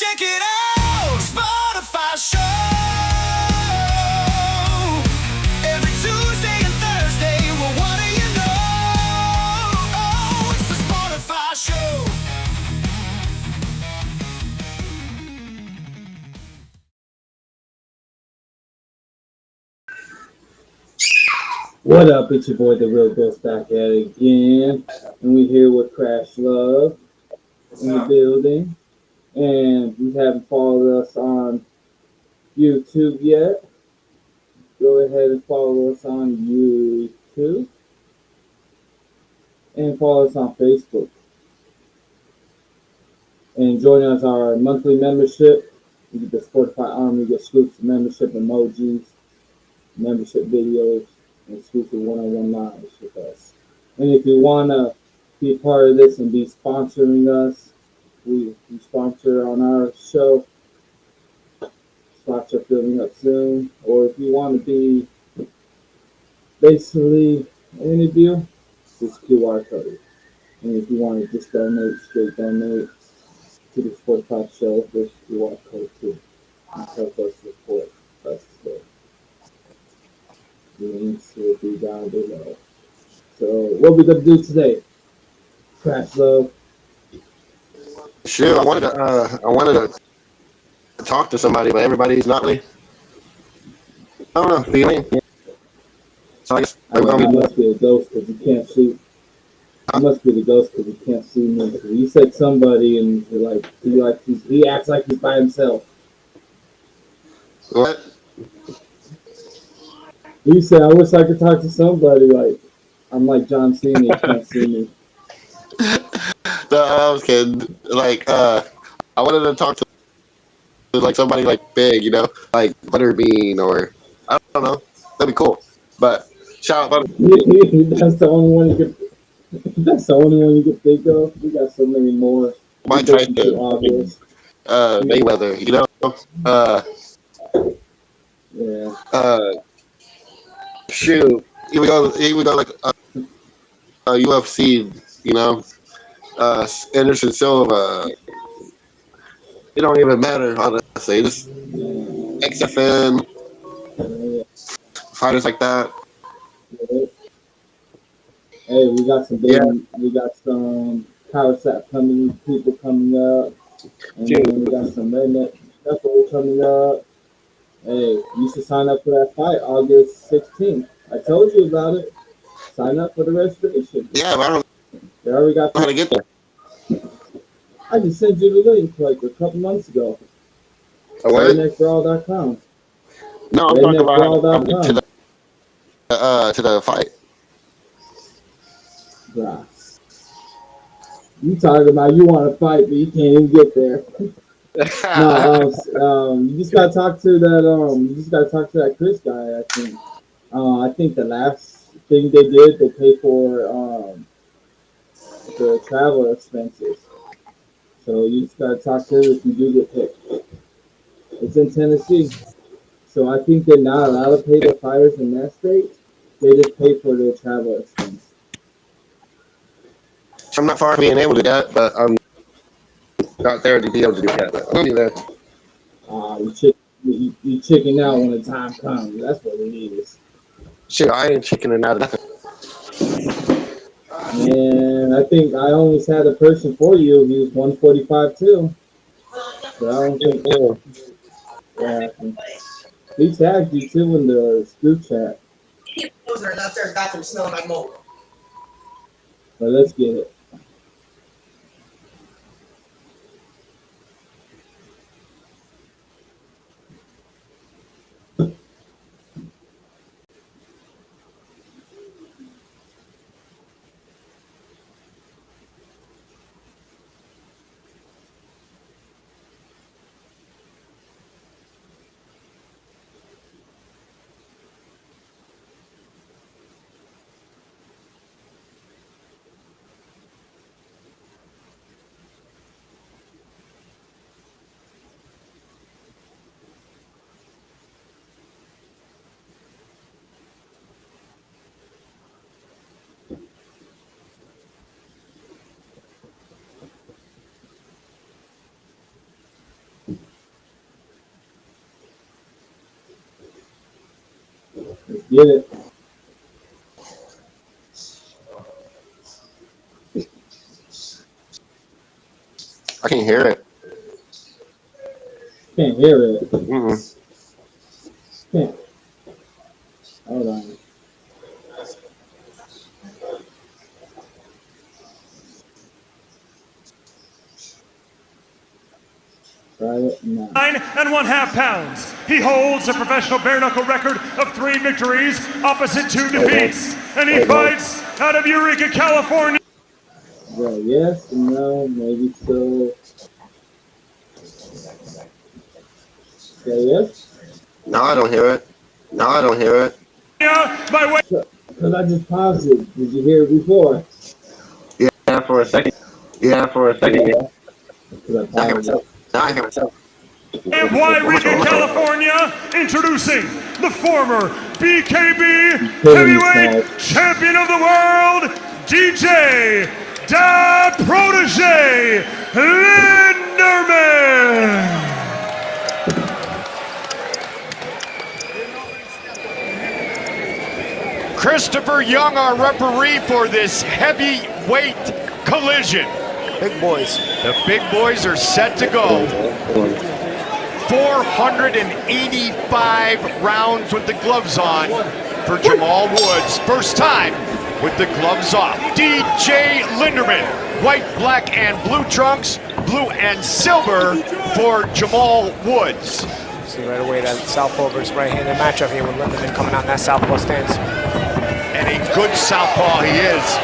Check it out, Spotify Show. Every Tuesday and Thursday, well, what do you know? Oh, it's the Spotify Show. What up? It's your boy, the Real Ghost, back at it again, and we're here with Crash Love in the building. And if you haven't followed us on YouTube yet, go ahead and follow us on YouTube and follow us on Facebook. And join us our monthly membership. You get the Spotify Army, you get exclusive membership emojis, membership videos, and exclusive one-on-one lives with us. And if you want to be a part of this and be sponsoring us, we sponsor on our show. Spots are filling up soon. Or if you want to be basically an interview, this QR code. And if you want to just donate, straight donate to the Spotify show, there's QR code too. And help us support us today. The links will be down below. So what we gonna do today? Crash Love. Sure, I wanted to talk to somebody, but everybody's not really. I don't know, feeling. So I guess I must be a ghost because you can't see. I must be the ghost because you can't see me. You said somebody, and you're like, he acts like he's by himself. what? You said, I wish I could talk to somebody. Like, I'm like John Cena. You can't see me. No, I was kidding. Like, I wanted to talk to like somebody like big, like Butterbean or I don't know. That'd be cool. But shout out Butter. That's the only one you could. That's the only one you could think of. We got so many more. Mike This is Tyson, too obvious. Mayweather. Yeah. Shoot. He would go like UFC. Anderson Silva. It don't even matter, honestly. Just XFN Yeah. fighters like that. Yeah. Hey, we got some Yeah, big. We got some power set people coming up, and dude. then we got some redneck shuffle coming up. Hey, you should sign up for that fight August 16th. I told you about it. Sign up for the registration. Yeah, but I don't They already got. know how to get there. I just sent you the link like a couple months ago. Oh, what? Redneckbrawl.com. No, I'm talking about how to get to Redneckbrawl.com. the fight. Bruh. You talking about you want to fight, but you can't even get there. No, you just gotta talk to that. You just gotta talk to that Chris guy. I think. I think the last thing they did, they pay for the travel expenses. So you just gotta talk to him if you do get picked. It's in Tennessee, so I think they're not allowed to pay the fighters in that state. They just pay for their travel expense. So I'm not far from being able to do that, but I'm not there to be able to do that. But I'm gonna be there. You chicken out when the time comes. That's what it is. Shit, I ain't chickening out of nothing. And I think I always had a person for you. He was 145 too. But I don't think that happened. He tagged you too in the group chat. But let's get it. Get it. I can't hear it. Can't hear it. Mm-mm. Can't. Hold on. Try it now. 9½ pounds. He holds a professional bare knuckle record of 3 victories, opposite 2 defeats, and he fights out of Eureka, California. Well, yes, no, maybe so. Okay, yes? No, I don't hear it. No, I don't hear it. By way. Because I just paused it. Did you hear it before? Yeah, for a second. Yeah, for a second. Yeah. Because I paused it. Now I hear myself. And Eureka, California, introducing the former BKB heavyweight champion of the world, DJ Da Protege Linderman. Christopher Young, our referee for this heavyweight collision. Big boys. The big boys are set to go. 485 rounds with the gloves on for Jamal Woods. First time with the gloves off. DJ Linderman, white, black, and blue trunks, blue and silver for Jamal Woods. See right away that southpaw versus right-handed matchup here with Linderman coming out in that southpaw stance. And a good southpaw he is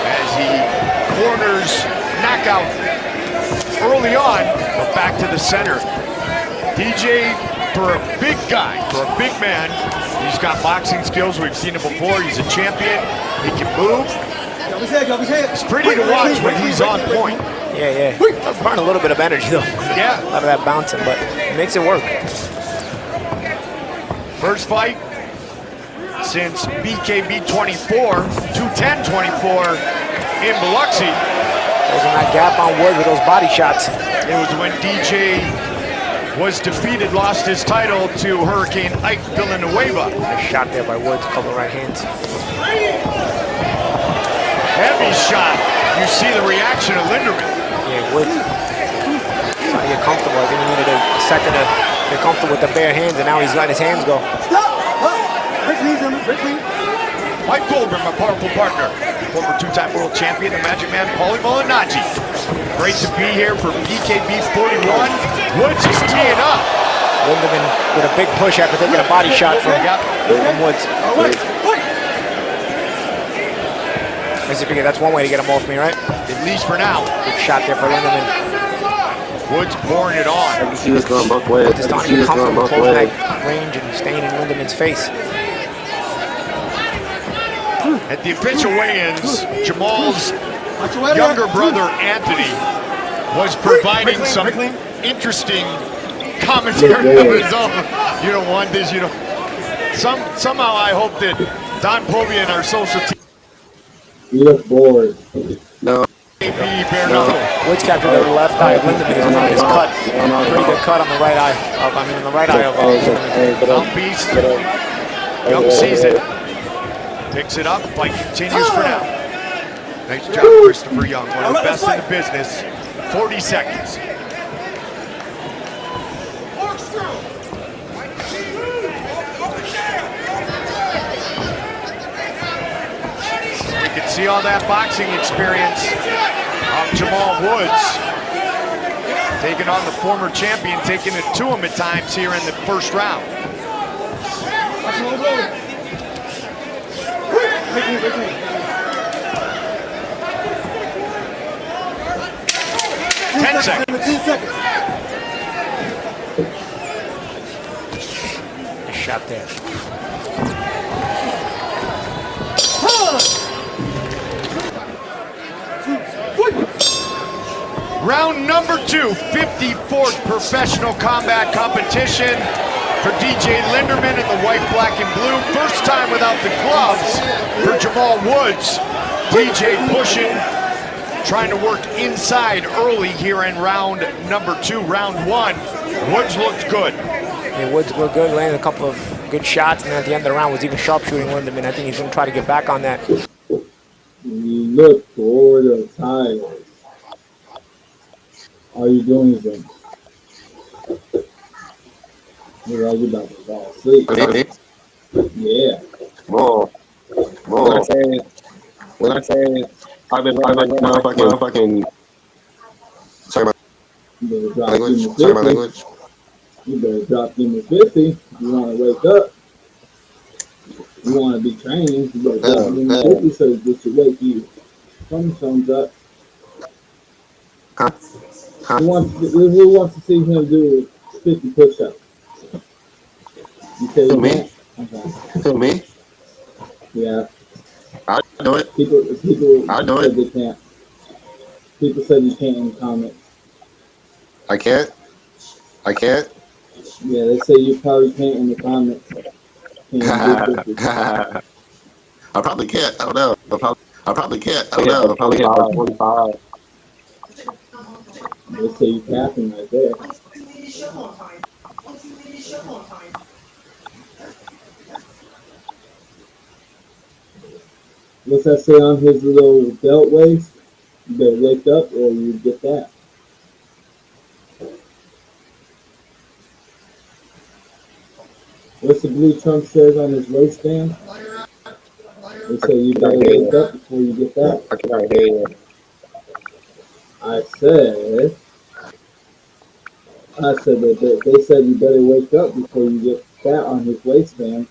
as he corners knockout early on, but back to the center. DJ, for a big guy, for a big man, he's got boxing skills. We've seen it before. He's a champion. He can move. It's pretty to watch when he's on point. Yeah. Does burn a little bit of energy though. Yeah. A lot of that bouncing, but it makes it work. First fight since BKB 24, 210-24 in Biloxi. Closing that gap on Woods with those body shots. It was when DJ was defeated, lost his title to Hurricane Ike Villanueva. Nice shot there by Woods, couple right hands. Heavy shot. You see the reaction of Linderman. Yeah, Woods trying to get comfortable. I think he needed a second to get comfortable with the bare hands, and now he's letting his hands go. Mike Goldberg, my powerful partner, former two-time world champion, the Magic Man, Paulie Malignaggi. Great to be here for BKB 41. Woods is teeing up. Linderman with a big push after taking a body shot from Woods. Let's figure that's one way to get him off me, right? At least for now. Big shot there for Linderman. Woods pouring it on. I can see this going both ways. Just starting to get comfortable closing that range and staying in Linderman's face. At the official weigh-ins, Jamal's younger brother, Anthony, was providing some interesting commentary of his own. You don't want this, you don't. Somehow I hope that Don Povey and our social team. You look bored. No. Bare knuckle. Woods captured the left eye of Linderman because his cut. Pretty good cut on the right eye. On the right eye of Linderman. Mouthpiece. Young sees it. Picks it up. Fight continues for now. Nice job, Christopher Young. One of the best in the business. 40 seconds. We can see all that boxing experience of Jamal Woods. Taking on the former champion, taking it to him at times here in the first round. 10 seconds. Nice shot there. Round number 2, 54th professional combat competition for DJ Linderman in the white, black, and blue. First time without the gloves for Jamal Woods. DJ pushing, trying to work inside early here in round number 2, round 1. Woods looked good. Yeah, Woods looked good, landed a couple of good shots, and then at the end of the round was even sharpshooting Lindemann. I think he's going to try to get back on that. You look bored or tired. All you're doing is like, you're about to fall asleep. Yeah. More. When I say I've been fucking. Sorry, my You better drop language. Game Sorry, my 50. language. You better drop Game 50. You want to wake up. You want to be trained. You better drop Game 50 so that you wake you. Thumbs up. Huh? Who wants to see him do 50 push-ups? You say Who, you me? can't? Okay. Who, me? Yeah. I'll do it. People I'll do said it. they can't. People said you can't in the comments. I can't. Yeah, they say you probably can't in the comments. Can't do 50. I probably can't. I don't know. I probably can't. I don't know. I'll probably hit about 45. They say you capping right there. What's that say on his little belt waist? You better wake up or you get that. What's the blue Trump says on his waistband? They say you better wake up before you get that. I cannot hear you. I said that they said you better wake up before you get that on his waistband.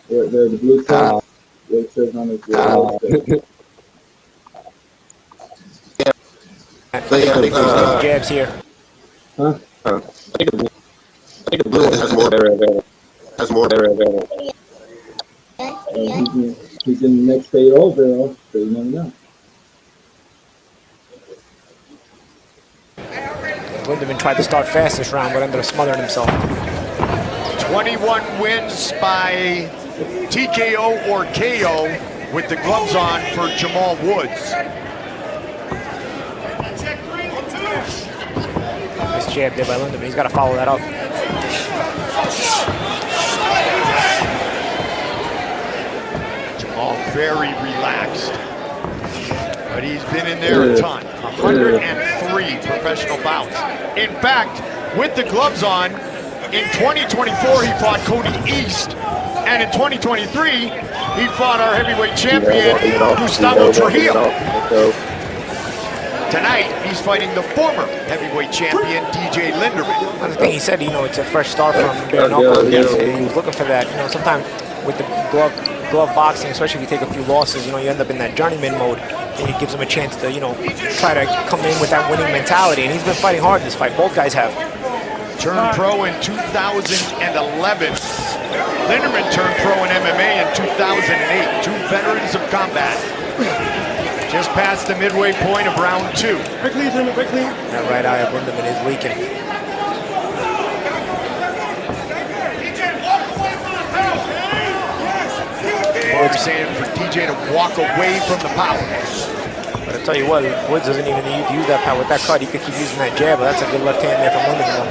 Where the blue Trump where it says on his waistband. Jabs here. Huh? I think the blue one has more better. He's in the next fade over, though, so you never know. Lindemann tried to start fast this round, but ended up smothering himself. 21 wins by TKO or KO with the gloves on for Jamal Woods. Nice jab there by Lindemann. He's got to follow that up. Jamal very relaxed, but he's been in there a ton. 103 professional bouts. In fact, with the gloves on, in 2024 he fought Cody East, and in 2023 he fought our heavyweight champion Gustavo Trujillo. Tonight he's fighting the former heavyweight champion DJ Linderman. Another thing he said, it's a fresh start from bare knuckle. He was looking for that. Sometimes with the glove boxing, especially if you take a few losses, you end up in that journeyman mode, and it gives him a chance to, try to come in with that winning mentality. And he's been fighting hard this fight. Both guys have. Turned pro in 2011. Linderman turned pro in MMA in 2008. Two veterans of combat. Just past the midway point of round 2. Quickly. That right eye of Lindemann is leaking. We're saying for DJ to walk away from the power. But I'll tell you what, Woods doesn't even need to use that power. With that cut, he could keep using that jab, but that's a good left hand there from Lindemann.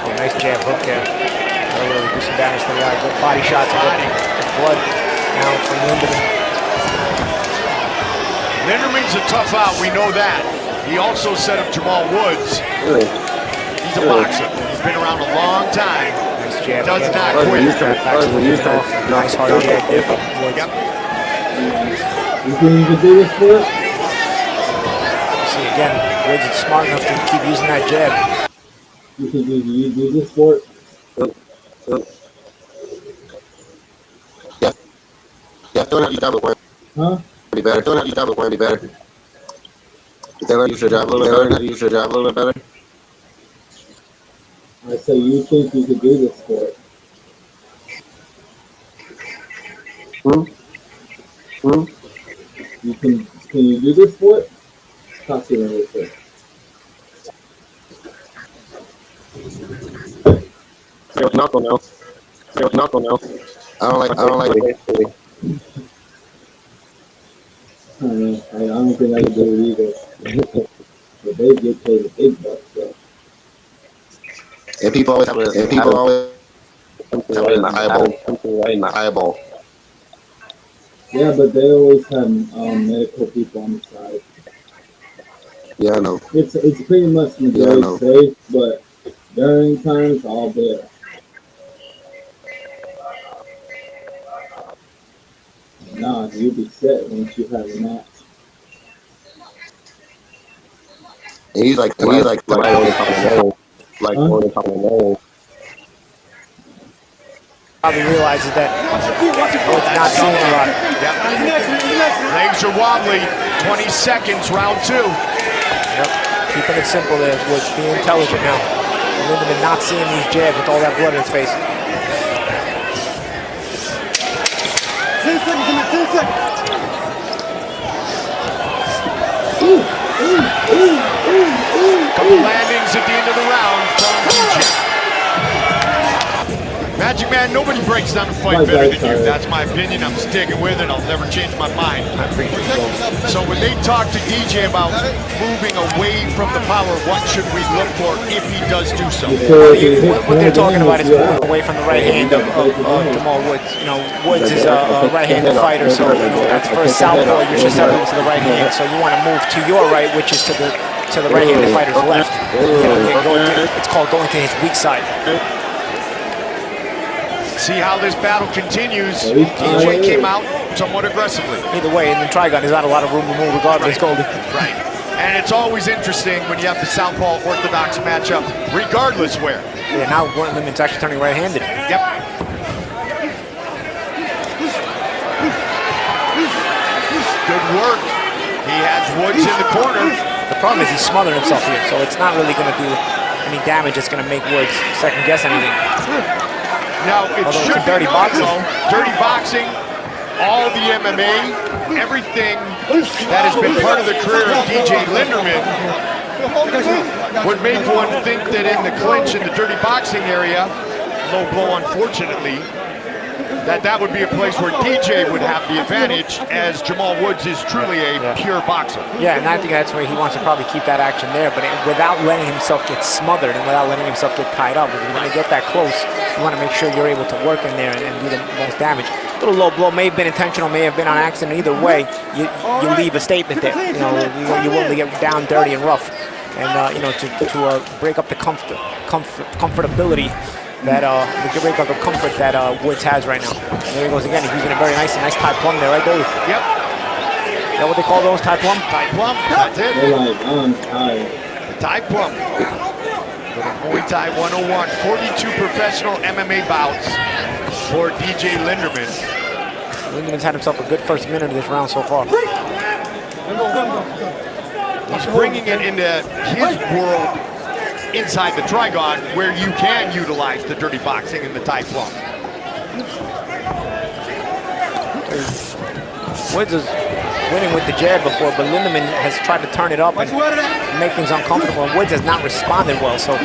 Oh, nice jab hook there. That'll really do some damage to the eye. Good body shots and good blood now from Lindemann. Linderman's a tough out, we know that. He also set up Jamal Woods. He's a boxer. He's been around a long time. Nice jab. Does not quit. Nice hard jab there from Woods. Yep. You think you can do this for it? See, again, Woods is smart enough to keep using that jab. You think you do this for it? Yeah, don't have you jab with Huh? be better. Don't have you jab with be better. They let you should jab a little better. You should jab a little bit better. I say you think you could do this for it. Can you do this for it? Talk to me real quick. Knuckle now. I don't like it. I don't know. I don't think I can do it either. But they get paid a big bucks, though. And people always have an eyeball. Yeah, but they always have medical people on the side. Yeah, I know. It's pretty much majority safe, but during times all there. Nah, you'll be set once you have a match. And he's like right on the top of the nose. Like on the top of the nose. Probably realizes that Woods not seeing a lot. Yep. Legs are wobbly. 20 seconds, round 2. Yep. Keeping it simple there. Woods being intelligent now. Lindemann not seeing these jabs with all that blood in his face. 10 seconds, 10 seconds. Couple landings at the end of the round from DJ. Magic Man, nobody breaks down a fight better than you. That's my opinion. I'm sticking with it. I'll never change my mind. So when they talk to DJ about moving away from the power, what should we look for if he does do so? What they're talking about is moving away from the right hand of Jamal Woods. You know, Woods is a right-handed fighter, so you know, that's for a southpaw, you're susceptible to the right hand. So you want to move to your right, which is to the right-handed fighter's left. You know, it's called going to his weak side. See how this battle continues. DJ came out somewhat aggressively. Either way, in the Trigon, there's not a lot of room to move regardless, Goldie. Right. And it's always interesting when you have the southpaw orthodox matchup, regardless where. Yeah, now Lindeman's actually turning right-handed. Yep. Good work. He has Woods in the corner. The problem is he's smothering himself here, so it's not really going to do any damage. It's going to make Woods second-guess anything. Now, it should be dirty boxing. Dirty boxing, all the MMA, everything that has been part of the career of DJ Linderman would make one think that in the clinch in the dirty boxing area, low blow unfortunately, that would be a place where DJ would have the advantage, as Jamal Woods is truly a pure boxer. Yeah, and I think that's where he wants to probably keep that action there, but without letting himself get smothered and without letting himself get tied up. If you're going to get that close, you want to make sure you're able to work in there and do the most damage. A little low blow may have been intentional, may have been on accident. Either way, you leave a statement there. You know, you're willing to get down dirty and rough, and you know, to break up the comfortability that the break up the comfort that Woods has right now. And there he goes again. He's using a very nice tie plum there, right, Goldie? Yep. Is that what they call those, tie plum? Tie plum. That's it. They're like, I'm tired. Tie plum. Muay Thai 101. 42 professional MMA bouts for DJ Linderman. Linderman's had himself a good first minute of this round so far. He's bringing it into his world inside the Trigon, where you can utilize the dirty boxing and the Thai plum. Woods is winning with the jab before, but Lindemann has tried to turn it up and make things uncomfortable, and Woods has not responded well, so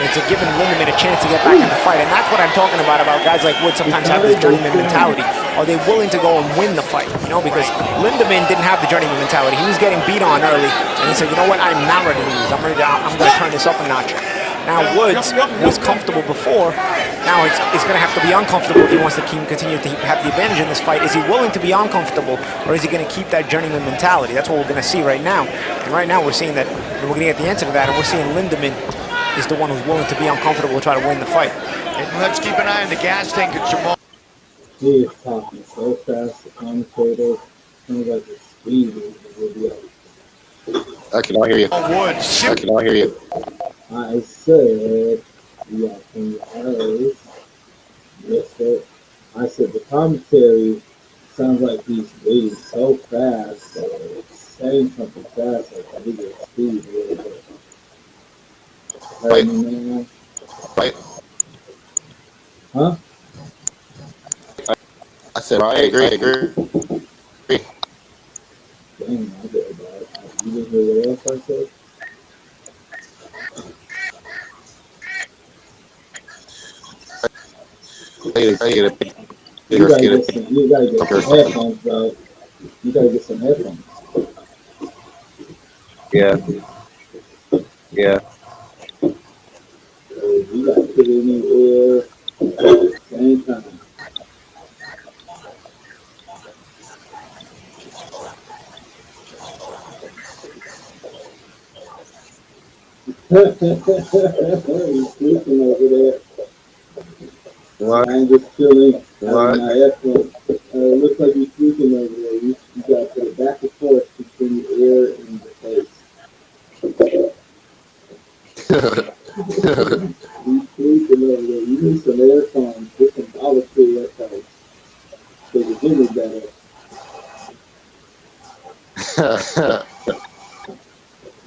it's giving Lindemann a chance to get back in the fight, and that's what I'm talking about guys like Woods sometimes have this journeyman mentality. Are they willing to go and win the fight? You know, because Lindemann didn't have the journeyman mentality. He was getting beat on early, and he said, you know what, I'm not ready to lose. I'm going to turn this up a notch. Now Woods was comfortable before. Now it's going to have to be uncomfortable if he wants to continue to have the advantage in this fight. Is he willing to be uncomfortable, or is he going to keep that journeyman mentality? That's what we're going to see right now. And right now we're seeing that we're going to get the answer to that, and we're seeing Lindemann is the one who's willing to be uncomfortable to try to win the fight. And let's keep an eye on the gas tank of Jamal. He is talking so fast, the commentator, sounds like the speed will be up. I cannot hear you. Woods. I cannot hear you. I said, yeah, can you heard? Yes, sir. I said the commentary sounds like he's reading so fast, so it's saying something fast, like I think it's speed a little bit. Heard me now? Right. Huh? I said, I agree. Dang, I did about it. You didn't hear what else I said? You gotta get some headphones, bro. You gotta get some headphones. Yeah. You gotta it in the air, same time. He's sleeping over there. What? I'm just chilling. What? My excellent. Looks like you're sleeping over there. You got to put it back and forth between the air and the face. He's sleeping over there. You need some earphones. Get some solitary earphones. So you hear me better.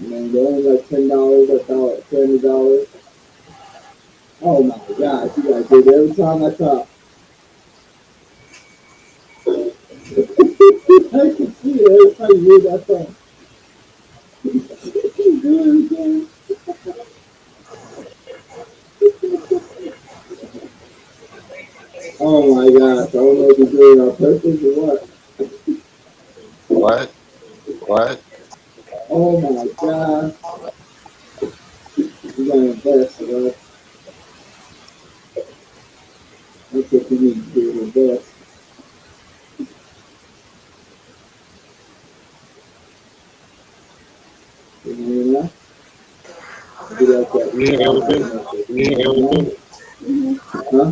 Man, they're only like $10, $20. Oh my gosh, you gotta do it every time I talk. I can see it every time you hear that song. Do it again. Oh my gosh, I don't know if you're doing it on purpose or what. What? What? Oh my gosh. You gotta invest, right? That's what you need to do, invest. You know that? Get out that huh?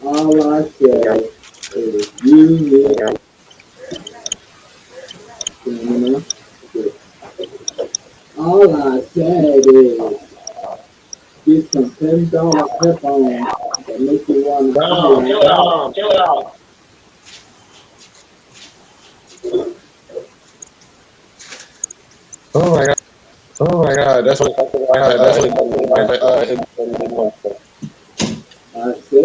All I said is you need, you know? All I said is get some $10 headphones that make you want to Chill out. Oh my god. Oh my god. That's what. I said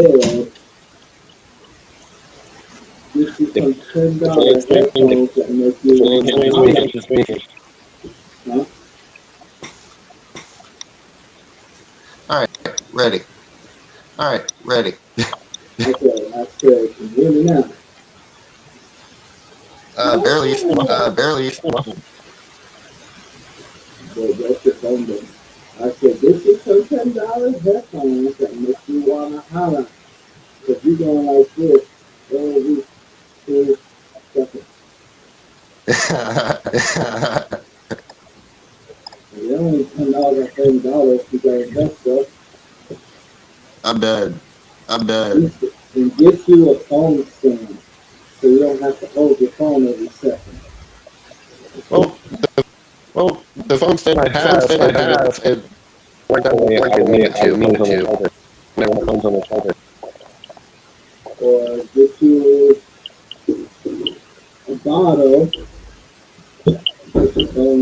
get you some $10 headphones that make you want to huh? Alright, ready. Alright, ready. I said, can you hear me now? Barely. But that's your phone bill. I said, get you some $10 headphones that make you want to holler. Because you're going like this every 2 seconds. They only $10 or $30 you got to invest stuff. I'm dead. And get you a phone stand so you don't have to hold your phone every second. Well, the phone stand I have, it worked out the way I needed to. Or get you a bottle, put your phone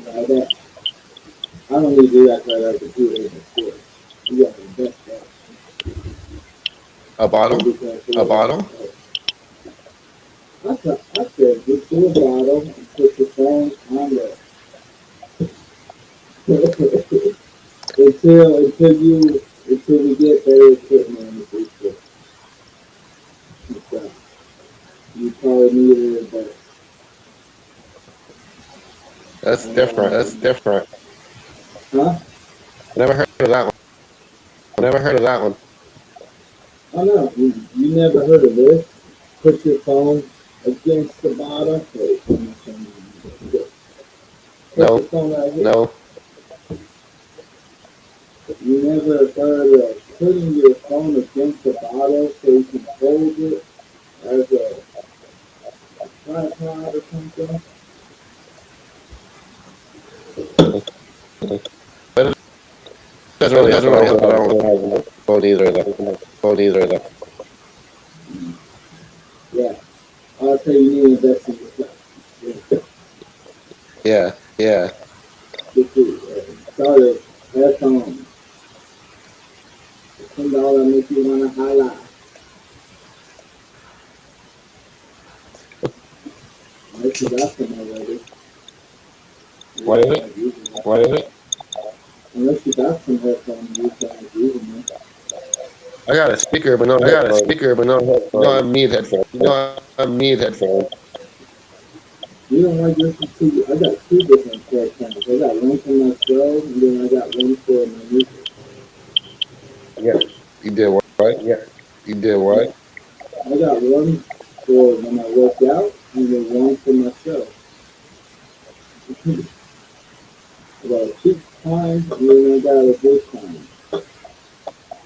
like that. I don't need to do that right out the computer. You got to invest that. A bottle? I said, get you a bottle and put your phone on there. until we get better equipment in the future. So, you probably need it, but That's different. huh? Never heard of that one. Oh no, you never heard of this? Put your phone against the bottle. Wait, put your phone right here. No. You never heard of putting your phone against the bottle so you can hold it as a tripod or something? That's really helpful. I don't phone either of them. Yeah. I'll tell you need to invest in yourself. Yeah. Start it. Headphones. $10 make you want to highlight. Unless you got some already. What is it? Unless you got some headphones, you start using them. I got a speaker, but no headphones. You know I need headphones. You You don't like listen to you. I got two different platforms. I got one for my show, and then I got one for my music. Yeah. You did what? Right? Yeah. You did what? I got one for when I work out, and then one for my show. I got a peak time, and then I got a good time.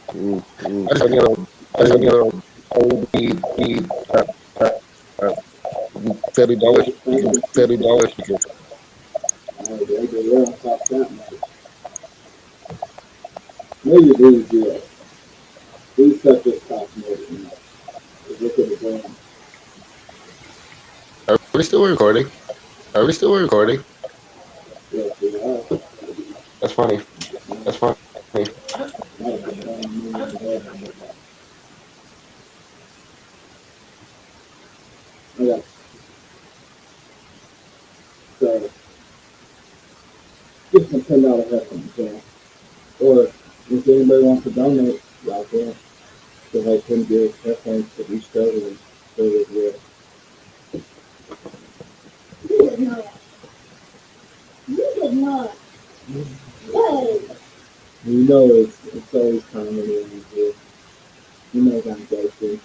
I just need uh, $30. $30 because They don't cost that much. Maybe these do. These suckers cost more than that. Look at the brand. are we still recording? Are we still recording? Yes, they are. That's funny. That's funny. Not the brand new and bad. I got so get some $10 headphones, yeah. Or if anybody wants to donate, y'all can. So I can give headphones to each other and so as well. You did not. You did not. Hey. You know it's always comedy around here. You know what I'm joking.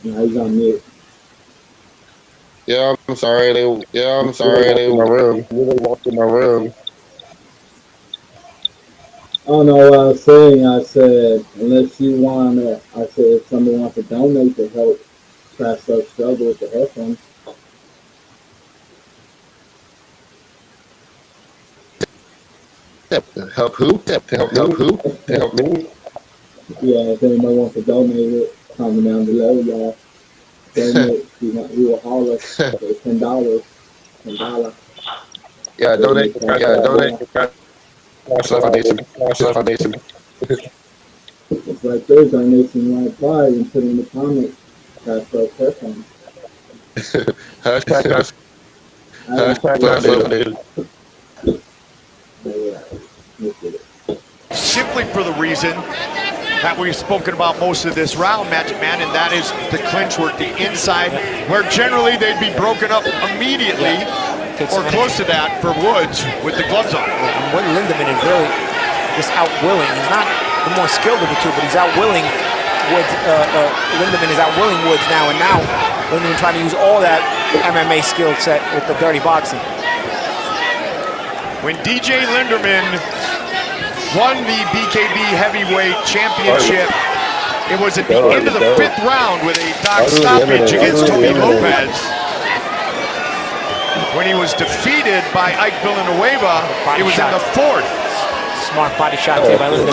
Now he's on mute. Yeah, I'm sorry. I'm sorry. They walked in my room. They walked in my room. I don't know what I was saying. I said, unless you want to, I said, if somebody wants to donate to help Crash Up struggle with the headphones, Help who? Help who? Help me? yeah, if anybody wants to donate it, comment down below, y'all. Donate. We will holler for $10. $10. Yeah, donate. Yeah, donate. Foundation. Foundation. It's like there's donation right by and put in the comments. Crash Up headphones. Hashtag Foundation. Simply for the reason that we've spoken about most of this round, Magic Man, and that is the clinch work, the inside, where generally they'd be broken up immediately or close to that for Woods with the gloves on. And when Lindemann is really just outwilling, he's not the more skilled of the two, but he's outwilling Woods. Lindemann is outwilling Woods now, and now Lindemann trying to use all that MMA skill set with the dirty boxing. When DJ Lindemann won the BKB Heavyweight Championship, it was at the end of the 5th round with a dock stoppage against Toby Lopez. When he was defeated by Ike Villanueva, it was in the 4th. Smart body shot there by Lindemann.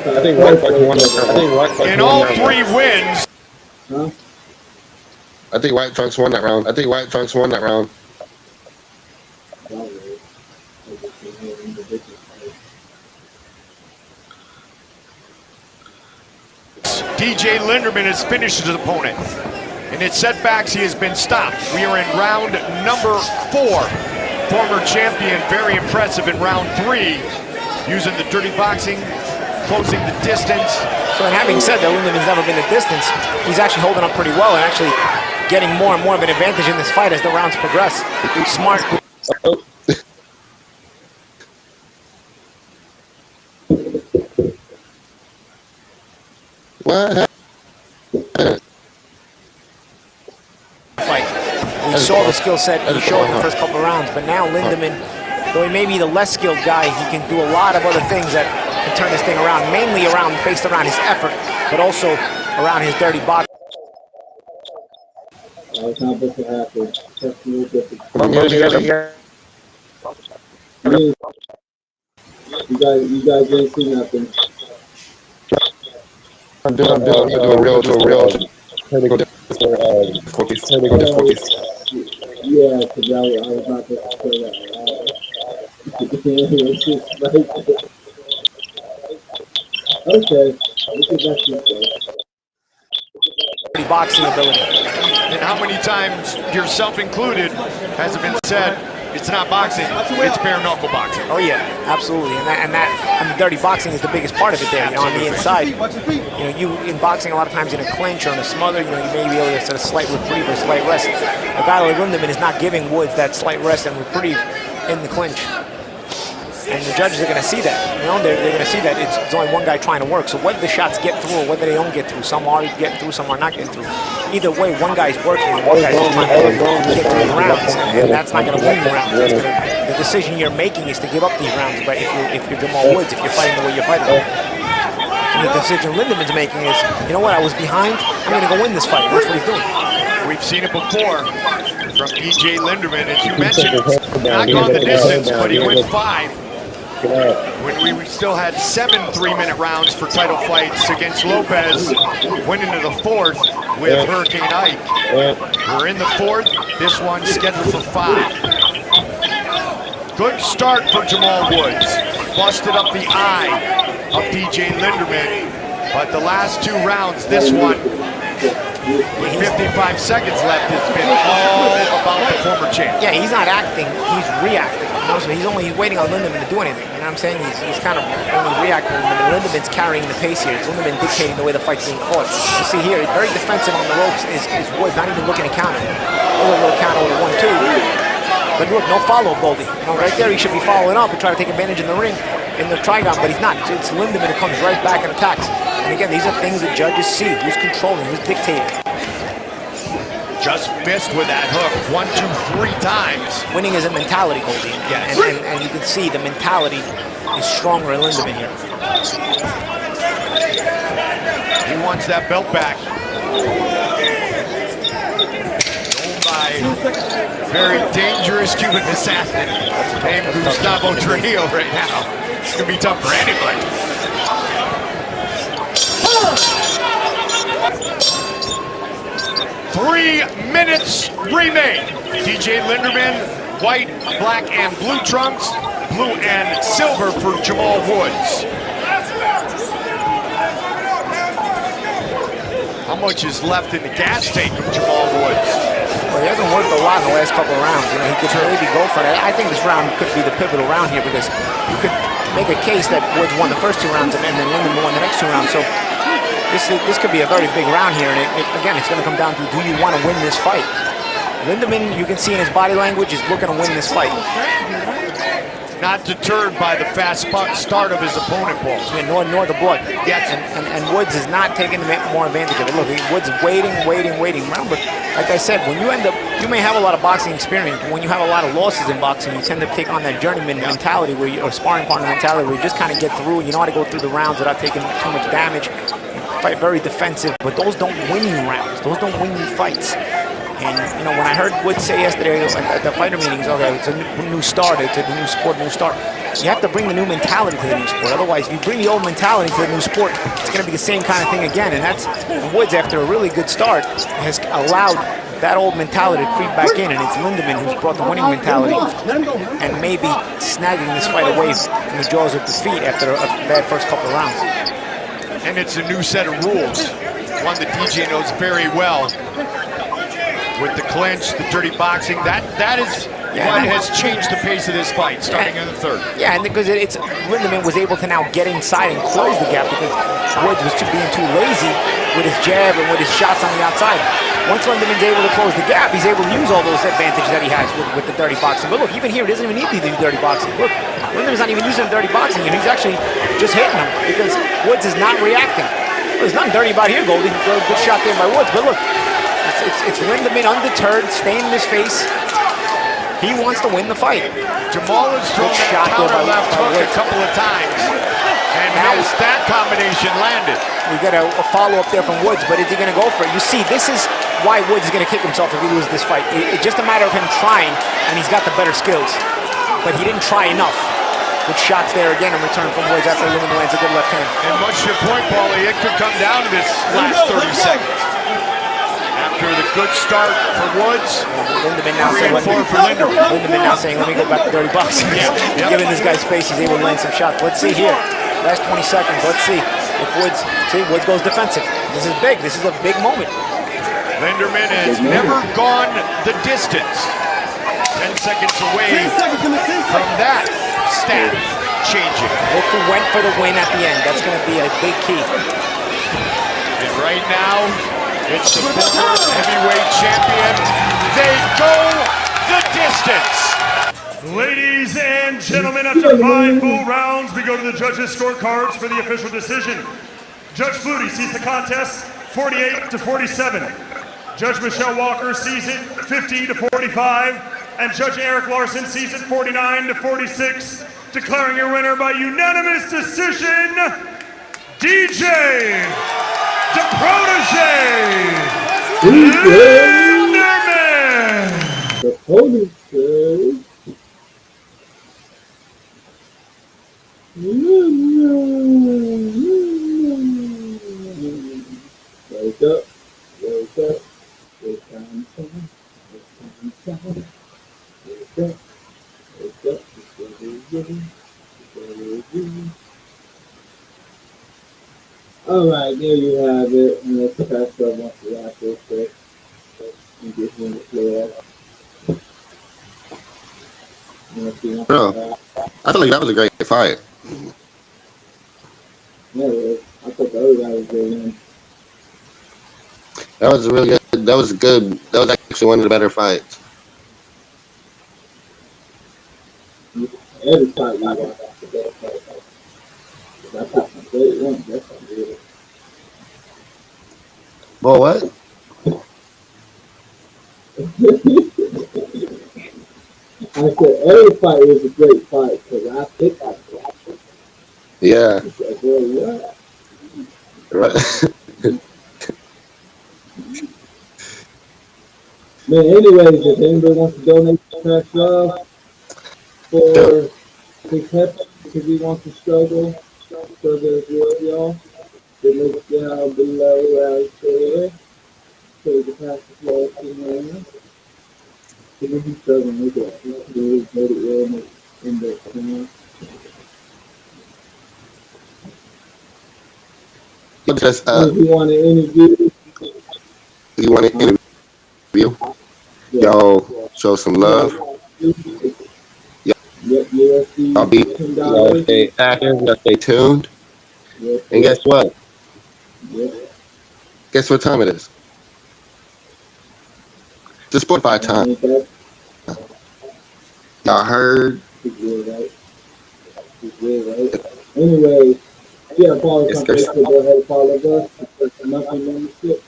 I think White Fox won that round. In all 3 wins, Huh? I think White Trunks won that round. DJ Lindemann has finished his opponent. In its setbacks, he has been stopped. We are in round number 4. Former champion, very impressive in round 3, using the dirty boxing, closing the distance. So, and having said that Lindemann's never been a distance, he's actually holding up pretty well and actually getting more and more of an advantage in this fight as the rounds progress. Smart. What? Fight. We saw the skill set he showed in the first couple of rounds, but now Lindemann, though he may be the less skilled guy, he can do a lot of other things that can turn this thing around, mainly based around his effort, but also around his dirty boxing. It's not supposed to happen. That's a little different. You guys didn't see nothing. I'm doing real difficulties. Yeah, because I was not supposed to say that. It's just like, okay, this is actually Boxing ability. And how many times, yourself included, has it been said, it's not boxing, it's bare knuckle boxing. Oh yeah, absolutely, and the dirty boxing is the biggest part of it there. You know, on the inside, you know, you in boxing a lot of times in a clinch or in a smother, you know, you may be able to get a slight reprieve or a slight rest. A guy like Lindemann is not giving Woods that slight rest and reprieve in the clinch. And the judges are going to see that. You know, they're going to see that it's only one guy trying to work. So whether the shots get through or whether they don't get through, some are getting through, some are not getting through. Either way, one guy's working and one guy's trying to get through the rounds. And that's not going to win the rounds. The decision you're making is to give up these rounds. But if you're Jamal Woods, if you're fighting the way you're fighting, and the decision Lindemann's making is, you know what, I was behind, I'm going to go win this fight. That's what he's doing. We've seen it before from DJ Lindemann, as you mentioned. Not gone the distance, but he went 5. When we still had 7 3-minute rounds for title fights against Lopez, went into the 4th with Hurricane Ike. We're in the 4th, this one's scheduled for 5. Good start for Jamal Woods. Busted up the eye of DJ Lindemann, but the last 2 rounds, this one, with 55 seconds left, has been all about the former champ. Yeah, he's not acting, he's reacting. You know, so he's only waiting on Lindemann to do anything. You know what I'm saying? He's kind of only reacting. Lindemann's carrying the pace here. It's Lindemann dictating the way the fight's being fought. You see here, very defensive on the ropes is Woods, not even looking to counter. A little counter with a 1-2. But look, no follow, Goldie. You know, right there, he should be following up and try to take advantage in the ring, in the trigon, but he's not. It's Lindemann who comes right back and attacks. And again, these are things that judges see. Who's controlling, who's dictating. Just missed with that hook 1, 2, 3 times. Winning is a mentality, Goldie. Yes. And you can see the mentality is stronger in Lindemann here. He wants that belt back. Owned by very dangerous Cuban assassin named Gustavo Trujillo right now. It's going to be tough for anybody. 3 minutes remain. DJ Lindemann, white, black, and blue trunks. Blue and silver for Jamal Woods. How much is left in the gas tank of Jamal Woods? Well, he hasn't worked a lot in the last couple of rounds. You know, he could maybe go for that. I think this round could be the pivotal round here because you could make a case that Woods won the first 2 rounds and then Lindemann won the next 2 rounds. So this could be a very big round here. And again, it's going to come down to, do you want to win this fight? Lindemann, you can see in his body language, is looking to win this fight. Not deterred by the fast start of his opponent, Paul. Yeah, nor the blood. Yes. And Woods is not taking more advantage of it. Look, Woods is waiting. Remember, like I said, when you end up, you may have a lot of boxing experience, but when you have a lot of losses in boxing, you tend to take on that journeyman mentality or sparring partner mentality where you just kind of get through and you know how to go through the rounds without taking too much damage. Fight very defensive, but those don't win you rounds. Those don't win you fights. And, you know, when I heard Woods say yesterday at the fighter meetings, okay, it's a new start, it's a new sport, new start. You have to bring the new mentality to the new sport. Otherwise, if you bring the old mentality to the new sport, it's going to be the same kind of thing again. And that's Woods, after a really good start, has allowed that old mentality to creep back in. And it's Lindemann who's brought the winning mentality and maybe snagging this fight away from the jaws of defeat after a bad first couple of rounds. And it's a new set of rules, one that DJ knows very well. With the clinch, the dirty boxing, that is what has changed the pace of this fight, starting in the 3rd. Yeah, and because Lindemann was able to now get inside and close the gap because Woods was being too lazy with his jab and with his shots on the outside. Once Lindemann's able to close the gap, he's able to use all those advantages that he has with the dirty boxing. But look, even here, he doesn't even need to do dirty boxing. Look, Lindemann's not even using dirty boxing here. He's actually just hitting him because Woods is not reacting. There's nothing dirty about here, Goldie. Good shot there by Woods, but look, it's Lindemann undeterred, staying in his face. He wants to win the fight. Jamal has thrown that counter left hook a couple of times, and has that combination landed. We got a follow-up there from Woods, but is he going to go for it? You see, this is why Woods is going to kick himself if he loses this fight. It's just a matter of him trying, and he's got the better skills. But he didn't try enough. Good shots there again in return from Woods after Lindemann lands a good left hand. And much to your point, Paulie, it could come down to this last 30 seconds. After the good start for Woods, Lindemann now saying, Lindemann now saying, let me go back to dirty boxing. Giving this guy space, he's able to land some shots. Let's see here. Last 20 seconds. Let's see if Woods goes defensive. This is big. This is a big moment. Lindemann has never gone the distance. 10 seconds away from that stat changing. Look who went for the win at the end. That's going to be a big key. And right now, it's the former heavyweight champion. They go the distance. Ladies and gentlemen, after 5 full rounds, we go to the judges' scorecards for the official decision. Judge Flutie sees the contest 48-47. Judge Michelle Walker sees it 50-45. And Judge Eric Larson sees it 49-46. Declaring your winner by unanimous decision, DJ the Protege Linderman. The Protege. Wake up, wake up, it's time, wake up, wake up, it's all right, there you have it. And let's pass up once the last real quick and get him the floor. Bro, I feel like that was a great fight. Yeah, it was. I thought the other guy was good. That was really good. That was good. That was actually one of the better fights. Every fight we watched the best fight. I thought some great ones. That's not good. Boy, what? I said every fight was a great fight because I picked that fight. Yeah. I said, boy, what? Right. Man, anyways, if anybody wants to donate to Crash Love for his headphones because he wants to struggle as well, y'all, then look down below right there. So we can pass the floor to him. So when he's struggling, look at that. He's really made it well in the corner. Just, If you want to interview, you want to interview? yeah. Y'all show some love. Yep, UFC Y'all be, y'all stay active, y'all stay tuned. Yep, And guess what? yep. Guess what time it is? It's Spotify time. Ain't that Y'all heard? good, right? Good, right? Anyway, yeah, follow us Yes, on sir. Facebook. Go ahead and follow us. It's a monthly membership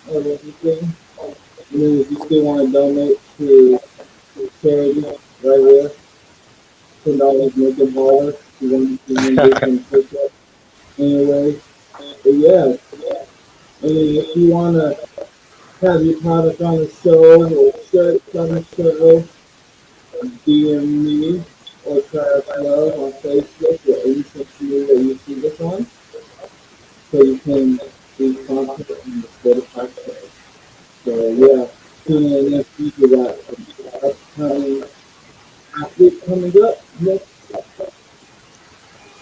or everything. And then if you still want to donate to charity, right here, $10 make them holler. You want to get some push up. Anyway, but yeah. And if you want to have your product on the show or shirts on the show, DM me or Crash Love on Facebook or any social media you see this on, so you can be content in the Spotify show. So yeah, tune in next week. We got some upcoming athlete coming up next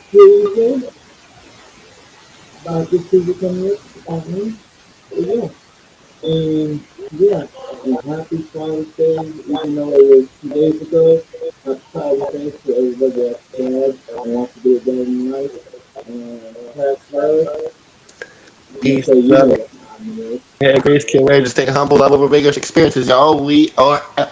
Tuesday. This Tuesday coming up. So yeah. And yeah, and happy Father's Day, even though it was 2 days ago. Happy Father's Day to everybody that's sad and wants to do it better than life. And Crash Love. Peace, So you know brother. what time it is. Hey, Grace, can't wait to stay humble, level over bigger experiences, y'all. We are out.